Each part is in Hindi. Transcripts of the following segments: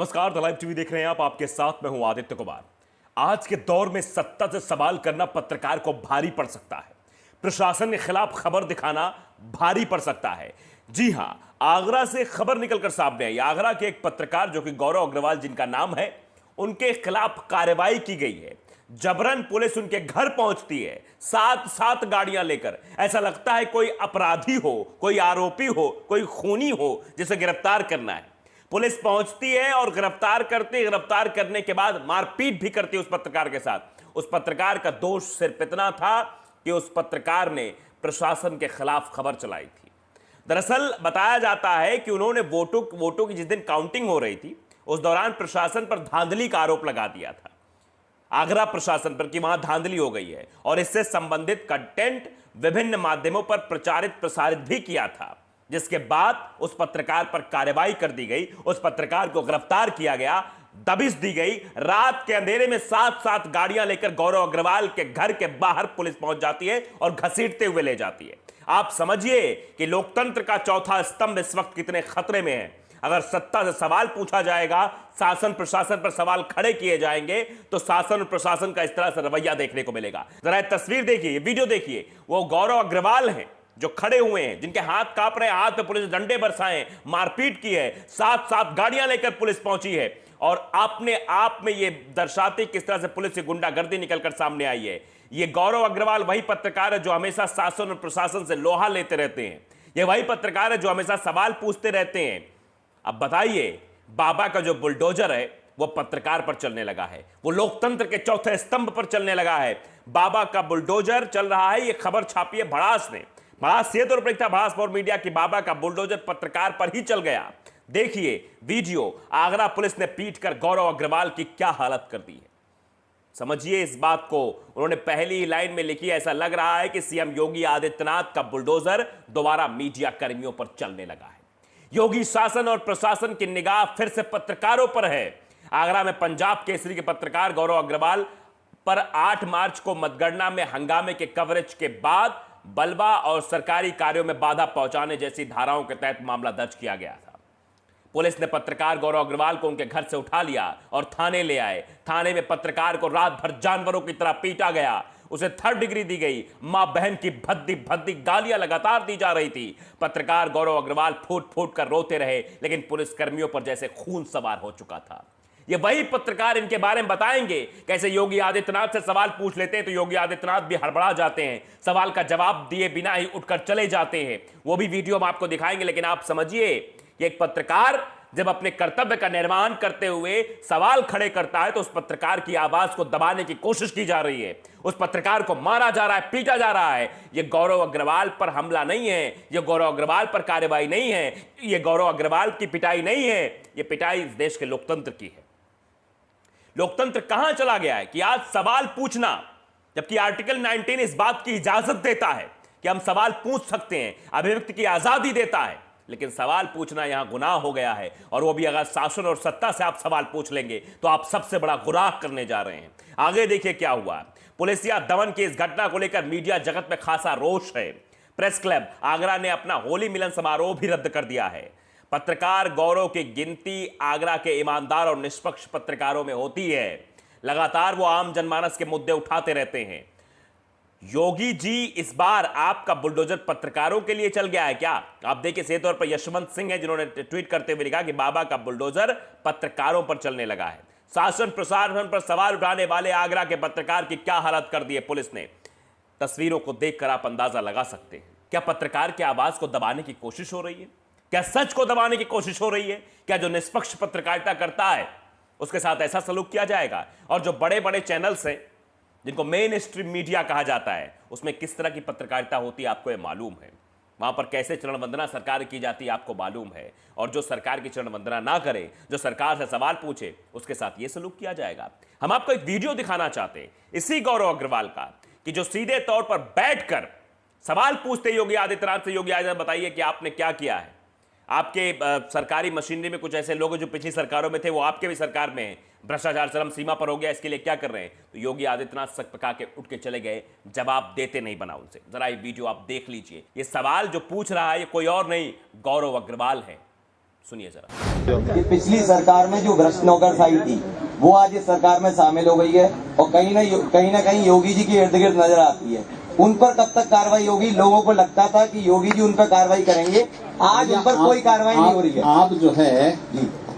नमस्कार, द लाइव टीवी देख रहे हैं आप। आपके साथ मैं हूं आदित्य कुमार। आज के दौर में सत्ता से सवाल करना पत्रकार को भारी पड़ सकता है। प्रशासन के खिलाफ खबर दिखाना भारी पड़ सकता है। जी हां, आगरा से खबर निकलकर सामने आई। आगरा के एक पत्रकार जो कि गौरव अग्रवाल जिनका नाम है, उनके खिलाफ कार्रवाई की गई है। जबरन पुलिस उनके घर पहुंचती है, सात सात गाड़ियां लेकर। ऐसा लगता है कोई अपराधी हो, कोई आरोपी हो, कोई खूनी हो जिसे गिरफ्तार करना है। पुलिस पहुंचती है और गिरफ्तार करने के बाद मारपीट भी करती है उस पत्रकार के साथ। उस पत्रकार का दोष सिर्फ इतना था कि उस पत्रकार ने प्रशासन के खिलाफ खबर चलाई थी। दरअसल बताया जाता है कि उन्होंने वोटों की जिस दिन काउंटिंग हो रही थी, उस दौरान प्रशासन पर धांधली का आरोप लगा दिया था, आगरा प्रशासन पर, कि वहां धांधली हो गई है और इससे संबंधित कंटेंट विभिन्न माध्यमों पर प्रसारित भी किया था। जिसके बाद उस पत्रकार पर कार्रवाई कर दी गई, उस पत्रकार को गिरफ्तार किया गया, दबिश दी गई। रात के अंधेरे में सात सात गाड़ियां लेकर गौरव अग्रवाल के घर के बाहर पुलिस पहुंच जाती है और घसीटते हुए ले जाती है। आप समझिए कि लोकतंत्र का चौथा स्तंभ इस वक्त कितने खतरे में है। अगर सत्ता से सवाल पूछा जाएगा, शासन प्रशासन पर सवाल खड़े किए जाएंगे, तो शासन और प्रशासन का इस तरह से रवैया देखने को मिलेगा। जरा तस्वीर देखिए, वीडियो देखिए। वो गौरव अग्रवाल हैं जो खड़े हुए हैं, जिनके हाथ कांप रहे हैं, हाथ पे पुलिस डंडे बरसाए, मारपीट की है, सात सात गाड़ियां लेकर पुलिस पहुंची है। और अपने आप में ये दर्शाती किस तरह से पुलिस की गुंडागर्दी निकलकर सामने आई है। ये गौरव अग्रवाल वही पत्रकार है जो हमेशा शासन और प्रशासन से लोहा लेते रहते हैं। ये वही पत्रकार है जो हमेशा सवाल पूछते रहते हैं। अब बताइए, बाबा का जो बुलडोजर है वो पत्रकार पर चलने लगा है, वो लोकतंत्र के चौथे स्तंभ पर चलने लगा है। बाबा का बुलडोजर चल रहा है। ये खबर छापी है भड़ास ने। भड़ास ये तो रिपोर्ट था, भड़ास फॉर मीडिया की बाबा का बुलडोजर पत्रकार पर ही चल गया। देखिए वीडियो। आगरा पुलिस ने पीट कर गौरव अग्रवाल की क्या हालत कर दी है, समझिए इस बात को। उन्होंने पहली ही लाइन में लिखी, ऐसा लग रहा है कि सीएम योगी आदित्यनाथ का बुलडोजर दोबारा मीडिया कर्मियों पर चलने लगा है। योगी शासन और प्रशासन की निगाह फिर से पत्रकारों पर है। आगरा में पंजाब केसरी के पत्रकार गौरव अग्रवाल पर 8 मार्च को मतगणना में हंगामे के कवरेज के बाद बलवा और सरकारी कार्यों में बाधा पहुंचाने जैसी धाराओं के तहत मामला दर्ज किया गया था। पुलिस ने पत्रकार गौरव अग्रवाल को उनके घर से उठा लिया और थाने ले आए। थाने में पत्रकार को रात भर जानवरों की तरह पीटा गया, उसे 3rd डिग्री दी गई। मां बहन की भद्दी भद्दी गालियां लगातार दी जा रही थी। पत्रकार गौरव अग्रवाल फूट फूट कर रोते रहे, लेकिन पुलिसकर्मियों पर जैसे खून सवार हो चुका था। ये वही पत्रकार इनके बारे में बताएंगे कैसे योगी आदित्यनाथ से सवाल पूछ लेते हैं तो योगी आदित्यनाथ भी हड़बड़ा जाते हैं, सवाल का जवाब दिए बिना ही उठकर चले जाते हैं। वो भी वीडियो हम आपको दिखाएंगे। लेकिन आप समझिए कि एक पत्रकार जब अपने कर्तव्य का निर्वहन करते हुए सवाल खड़े करता है तो उस पत्रकार की आवाज को दबाने की कोशिश की जा रही है। उस पत्रकार को मारा जा रहा है, पीटा जा रहा है। यह गौरव अग्रवाल पर हमला नहीं है, यह गौरव अग्रवाल पर कार्रवाई नहीं है, यह गौरव अग्रवाल की पिटाई नहीं है, यह पिटाई इस देश के लोकतंत्र की है। लोकतंत्र कहां चला गया है कि आज सवाल पूछना, जबकि आर्टिकल 19 इस बात की इजाजत देता है कि हम सवाल पूछ सकते हैं, अभिव्यक्ति की आजादी देता है, लेकिन सवाल पूछना यहां गुनाह हो गया है। और वो भी अगर शासन और सत्ता से आप सवाल पूछ लेंगे तो आप सबसे बड़ा गुनाह करने जा रहे हैं। आगे देखिए क्या हुआ। पुलिसिया दमन की इस घटना को लेकर मीडिया जगत में खासा रोष है। प्रेस क्लब आगरा ने अपना होली मिलन समारोह भी रद्द कर दिया है। पत्रकार गौरव की गिनती आगरा के ईमानदार और निष्पक्ष पत्रकारों में होती है। लगातार वो आम जनमानस के मुद्दे उठाते रहते हैं। योगी जी, इस बार आपका बुलडोजर पत्रकारों के लिए चल गया है क्या? आप देखिए, सेहत तौर पर यशवंत सिंह है जिन्होंने ट्वीट करते हुए लिखा कि बाबा का बुलडोजर पत्रकारों पर चलने लगा है। शासन प्रशासन पर सवाल उठाने वाले आगरा के पत्रकार की क्या हालत कर दी है पुलिस ने। तस्वीरों को देखकर आप अंदाजा लगा सकते हैं। क्या पत्रकार की आवाज को दबाने की कोशिश हो रही है? क्या सच को दबाने की कोशिश हो रही है? क्या जो निष्पक्ष पत्रकारिता करता है उसके साथ ऐसा सलूक किया जाएगा? और जो बड़े बड़े चैनल्स हैं जिनको मेन स्ट्रीम मीडिया कहा जाता है, उसमें किस तरह की पत्रकारिता होती है आपको यह मालूम है। वहां पर कैसे चरण वंदना सरकार की जाती है आपको मालूम है। और जो सरकार की चरण वंदना ना करे, जो सरकार से सवाल पूछे, उसके साथ यह सलूक किया जाएगा। हम आपको एक वीडियो दिखाना चाहते हैं इसी गौरव अग्रवाल का, कि जो सीधे तौर पर बैठकर सवाल पूछते योगी आदित्यनाथ से। योगी आदित्यनाथ, बताइए कि आपने क्या किया है। आपके सरकारी मशीनरी में कुछ ऐसे लोग जो पिछली सरकारों में थे वो आपके भी सरकार में हैं। भ्रष्टाचार चरम सीमा पर हो गया, इसके लिए क्या कर रहे हैं? तो योगी आदित्यनाथ सक पका के उठ के चले गए, जवाब देते नहीं बना उनसे। जरा ये वीडियो आप देख लीजिए। ये सवाल जो पूछ रहा है ये कोई और नहीं, गौरव अग्रवाल है। सुनिए जरा। कि पिछली सरकार में जो भ्रष्ट नौकरशाही थी वो आज इस सरकार में शामिल हो गई है और कहीं ना कहीं योगी जी के इर्द गिर्द नजर आती है। उन पर कब तक कार्रवाई होगी? लोगों को लगता था कि योगी जी उन पर कार्रवाई करेंगे, आज उन पर कोई कार्रवाई नहीं हो रही है। आप जो है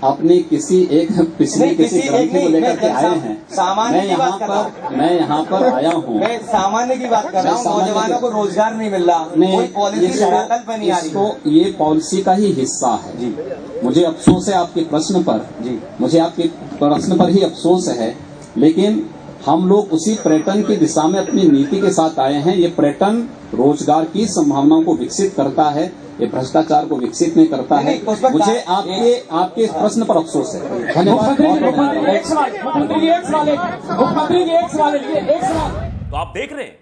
अपनी किसी एक पिछले किसी ग्रंथि को लेकर के आए हैं। सामान्य मैं यहाँ पर आया हूँ। मैं सामान्य की बात कर रहा हूँ। नौजवानों को रोजगार नहीं मिल रहा, कोई पॉलिसी धरातल पर नहीं आ रही। ये पॉलिसी का ही हिस्सा है जी। मुझे अफसोस है आपके प्रश्न पर जी, मुझे आपके प्रश्न पर ही अफसोस है, लेकिन हम लोग उसी पर्यटन की दिशा में अपनी नीति के साथ आए हैं। ये पर्यटन रोजगार की संभावनाओं को विकसित करता है, ये भ्रष्टाचार को विकसित नहीं करता है। मुझे आपके इस प्रश्न पर अफसोस है। धन्यवाद। तो आप देख रहे हैं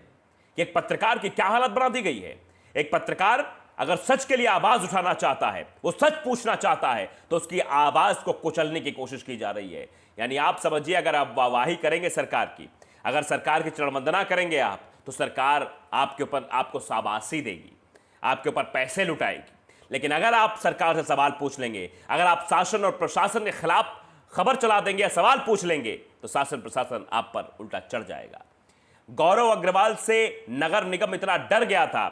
कि एक पत्रकार की क्या हालत बना दी गई है। एक पत्रकार अगर सच के लिए आवाज उठाना चाहता है, वो सच पूछना चाहता है, तो उसकी आवाज को कुचलने की कोशिश की जा रही है। यानी आप समझिए, अगर आप वाहवाही करेंगे सरकार की, अगर सरकार की चरणवंदना करेंगे आप, तो सरकार आपके ऊपर आपको शाबाशी देगी, आपके ऊपर पैसे लुटाएगी। लेकिन अगर आप सरकार से सवाल पूछ लेंगे, अगर आप शासन और प्रशासन के खिलाफ खबर चला देंगे या सवाल पूछ लेंगे, तो शासन प्रशासन आप पर उल्टा चढ़ जाएगा। गौरव अग्रवाल से नगर निगम इतना डर गया था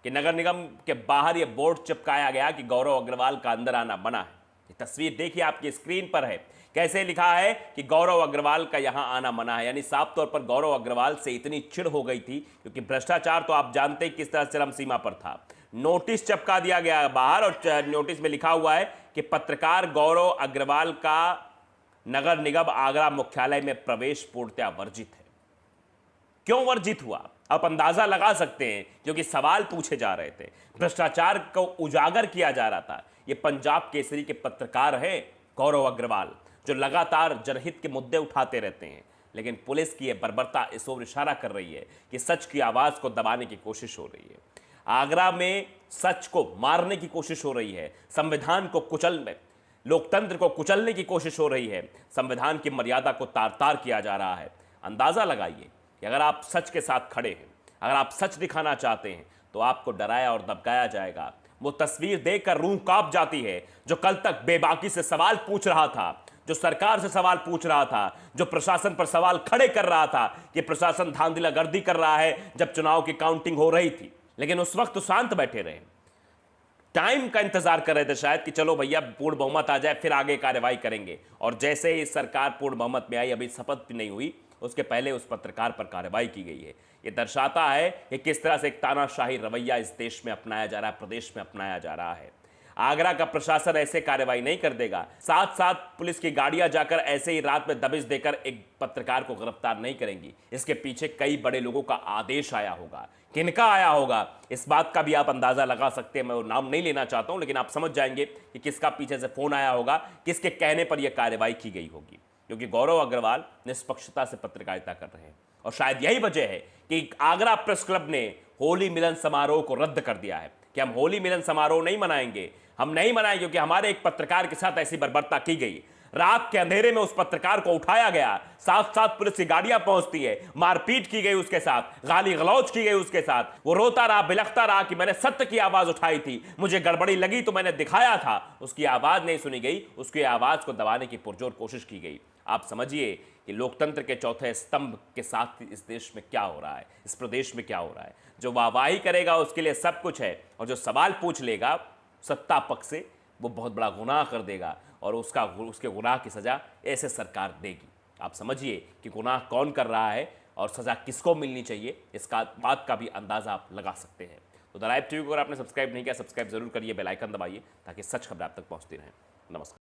कि नगर निगम के बाहर यह बोर्ड चिपकाया गया कि गौरव अग्रवाल का अंदर आना मना है। ये तस्वीर देखिए, आपकी स्क्रीन पर है, कैसे लिखा है कि गौरव अग्रवाल का यहां आना मना है। यानी साफ तौर पर गौरव अग्रवाल से इतनी चिढ़ हो गई थी, क्योंकि भ्रष्टाचार तो आप जानते हैं किस तरह चरम सीमा पर था। नोटिस चिपका दिया गया बाहर और नोटिस में लिखा हुआ है कि पत्रकार गौरव अग्रवाल का नगर निगम आगरा मुख्यालय में प्रवेश पूर्णतः वर्जित है। क्यों वर्जित हुआ आप अंदाजा लगा सकते हैं, क्योंकि सवाल पूछे जा रहे थे, भ्रष्टाचार को उजागर किया जा रहा था। ये पंजाब केसरी के पत्रकार हैं गौरव अग्रवाल, जो लगातार जनहित के मुद्दे उठाते रहते हैं। लेकिन पुलिस की यह बर्बरता इस ओर इशारा कर रही है कि सच की आवाज को दबाने की कोशिश हो रही है। आगरा में सच को मारने की कोशिश हो रही है, संविधान को कुचलने, लोकतंत्र को कुचलने की कोशिश हो रही है, संविधान की मर्यादा को तार तार किया जा रहा है। अंदाजा लगाइए कि अगर आप सच के साथ खड़े हैं, अगर आप सच दिखाना चाहते हैं, तो आपको डराया और दबकाया जाएगा। वो तस्वीर देखकर रूह कांप जाती है, जो कल तक बेबाकी से सवाल पूछ रहा था, जो सरकार से सवाल पूछ रहा था, जो प्रशासन पर सवाल खड़े कर रहा था कि प्रशासन धांधलीगर्दी कर रहा है जब चुनाव की काउंटिंग हो रही थी। लेकिन उस वक्त तो शांत बैठे रहे, टाइम का इंतजार कर रहे थे शायद कि चलो भैया पूर्ण बहुमत आ जाए फिर आगे कार्रवाई करेंगे। और जैसे ही सरकार पूर्ण बहुमत में आई, अभी शपथ भी नहीं हुई, उसके पहले उस पत्रकार पर कार्रवाई की गई है। यह दर्शाता है कि किस तरह से एक तानाशाही रवैया इस देश में अपनाया जा रहा है, प्रदेश में अपनाया जा रहा है। आगरा का प्रशासन ऐसे कार्रवाई नहीं कर देगा, साथ साथ पुलिस की गाड़ियां जाकर ऐसे ही रात में दबिश देकर एक पत्रकार को गिरफ्तार नहीं करेंगी। इसके पीछे कई बड़े लोगों का आदेश आया होगा। किनका आया होगा, इस बात का भी आप अंदाजा लगा सकते हैं। मैं वो नाम नहीं लेना चाहता हूं, लेकिन आप समझ जाएंगे कि किसका पीछे से फोन आया होगा, किसके कहने पर यह कार्रवाई की गई होगी। क्योंकि गौरव अग्रवाल निष्पक्षता से पत्रकारिता कर रहे हैं, और शायद यही वजह है कि आगरा प्रेस क्लब ने होली मिलन समारोह को रद्द कर दिया है कि हम होली मिलन समारोह नहीं मनाएंगे, हम नहीं मनाएंगे, क्योंकि हमारे एक पत्रकार के साथ ऐसी बर्बरता की गई। रात के अंधेरे में उस पत्रकार को उठाया गया, साथ साथ पुलिस की गाड़ियां पहुंचती है, मारपीट की गई उसके साथ, गाली गलौज की गई उसके साथ। वो रोता रहा, बिलखता रहा कि मैंने सत्य की आवाज उठाई थी, मुझे गड़बड़ी लगी तो मैंने दिखाया था। उसकी आवाज नहीं सुनी गई, उसकी आवाज को दबाने की पुरजोर कोशिश की गई। आप समझिए कि लोकतंत्र के चौथे स्तंभ के साथ इस देश में क्या हो रहा है, इस प्रदेश में क्या हो रहा है। जो वाहवाही करेगा उसके लिए सब कुछ है, और जो सवाल पूछ लेगा सत्ता पक्ष से, वो बहुत बड़ा गुनाह कर देगा, और उसके गुनाह की सजा ऐसे सरकार देगी। आप समझिए कि गुनाह कौन कर रहा है और सजा किसको मिलनी चाहिए, इसका बात का भी अंदाजा आप लगा सकते हैं। तो द लाइव टीवी को अगर आपने सब्सक्राइब नहीं किया, सब्सक्राइब जरूर करिए, बेल आइकन दबाइए, ताकि सच खबर आप तक पहुंचती रहे। नमस्कार।